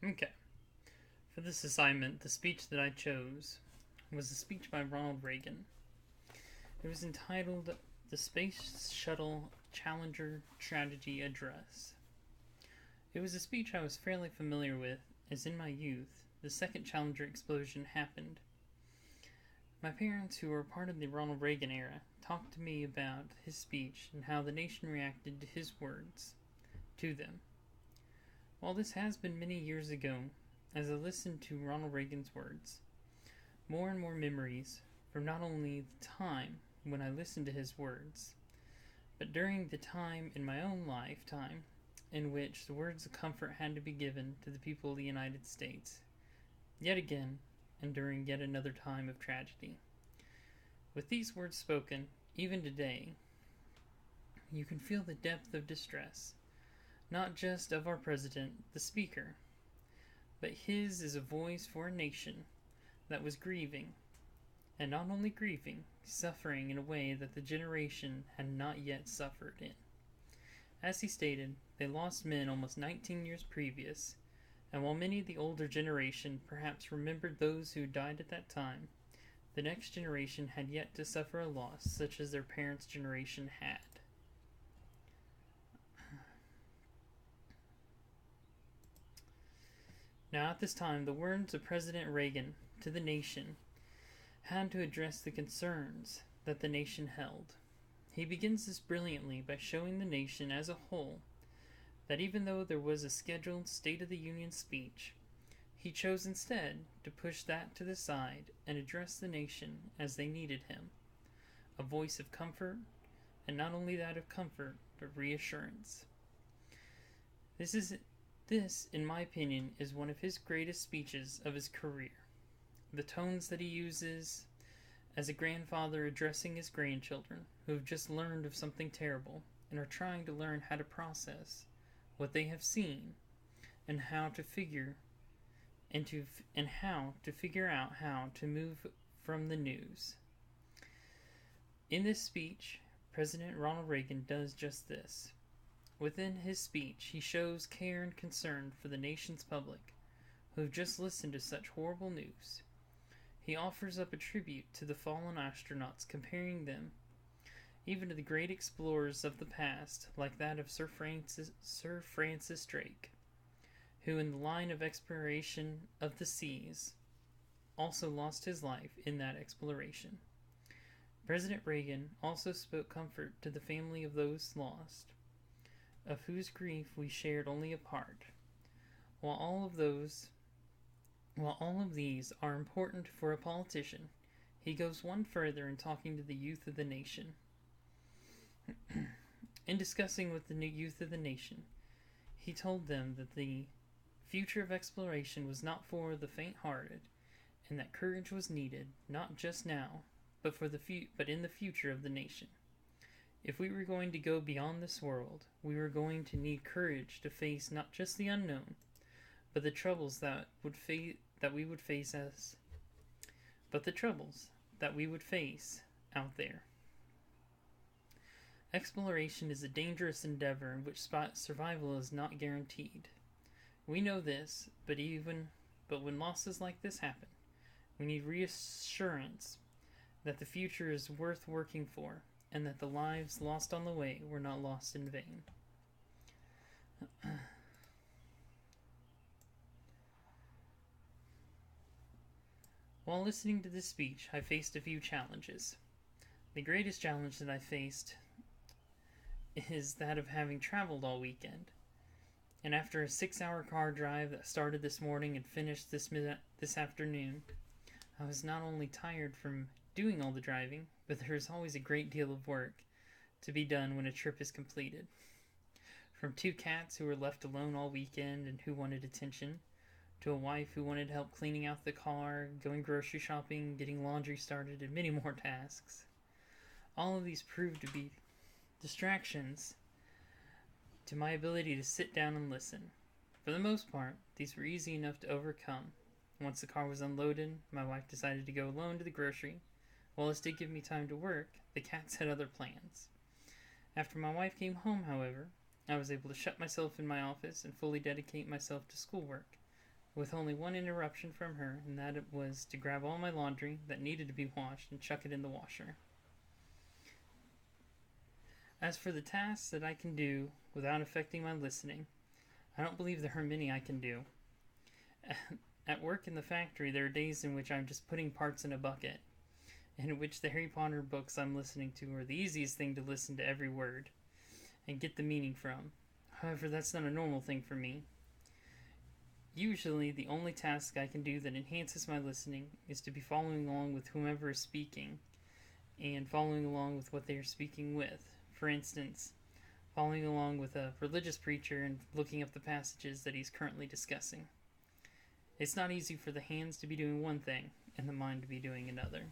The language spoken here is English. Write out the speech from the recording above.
Okay. For this assignment, the speech that I chose was a speech by Ronald Reagan. It was entitled The Space Shuttle Challenger Strategy Address. It was a speech I was fairly familiar with, as in my youth, the second Challenger explosion happened. My parents, who were part of the Ronald Reagan era, talked to me about his speech and how the nation reacted to his words to them. While this has been many years ago, as I listened to Ronald Reagan's words, more and more memories from not only the time when I listened to his words, but during the time in my own lifetime in which the words of comfort had to be given to the people of the United States, yet again, and during yet another time of tragedy. With these words spoken, even today, you can feel the depth of distress, not just of our president, the speaker, but his is a voice for a nation that was grieving, and not only grieving, suffering in a way that the generation had not yet suffered in. As he stated, they lost men almost 19 years previous, and while many of the older generation perhaps remembered those who died at that time, the next generation had yet to suffer a loss such as their parents' generation had. Now, at this time, the words of President Reagan to the nation had to address the concerns that the nation held. He begins this brilliantly by showing the nation as a whole that even though there was a scheduled State of the Union speech, he chose instead to push that to the side and address the nation as they needed him, a voice of comfort, and not only that of comfort, but reassurance. This, in my opinion, is one of his greatest speeches of his career. The tones that he uses as a grandfather addressing his grandchildren who have just learned of something terrible and are trying to learn how to process what they have seen and how to figure out how to move from the news. In this speech, President Ronald Reagan does just this. Within his speech, he shows care and concern for the nation's public, who have just listened to such horrible news. He offers up a tribute to the fallen astronauts, comparing them even to the great explorers of the past, like that of Sir Francis Drake, who in the line of exploration of the seas also lost his life in that exploration. President Reagan also spoke comfort to the family of those lost, of whose grief we shared only a part. While all of these are important for a politician, he goes one further in talking to the youth of the nation. In discussing with the new youth of the nation, he told them that the future of exploration was not for the faint-hearted, and that courage was needed not just now, but in the future of the nation. If we were going to go beyond this world, we were going to need courage to face not just the unknown, but the troubles that we would face out there. Exploration is a dangerous endeavor in which survival is not guaranteed. We know this, but when losses like this happen, we need reassurance that the future is worth working for, and that the lives lost on the way were not lost in vain. While listening to this speech, I faced a few challenges. The greatest challenge that I faced is that of having traveled all weekend. And after a 6-hour car drive that started this morning and finished this afternoon, I was not only tired from doing all the driving, but there is always a great deal of work to be done when a trip is completed. From 2 cats who were left alone all weekend and who wanted attention, to a wife who wanted help cleaning out the car, going grocery shopping, getting laundry started, and many more tasks. All of these proved to be distractions to my ability to sit down and listen. For the most part, these were easy enough to overcome. Once the car was unloaded, my wife decided to go alone to the grocery. While this did give me time to work, the cats had other plans. After my wife came home, however, I was able to shut myself in my office and fully dedicate myself to schoolwork, with only one interruption from her, and that it was to grab all my laundry that needed to be washed and chuck it in the washer. As for the tasks that I can do without affecting my listening, I don't believe there are many I can do. At work in the factory, there are days in which I'm just putting parts in a bucket, and in which the Harry Potter books I'm listening to are the easiest thing to listen to every word and get the meaning from. However, that's not a normal thing for me. Usually, the only task I can do that enhances my listening is to be following along with whomever is speaking and following along with what they are speaking with. For instance, following along with a religious preacher and looking up the passages that he's currently discussing. It's not easy for the hands to be doing one thing and the mind to be doing another.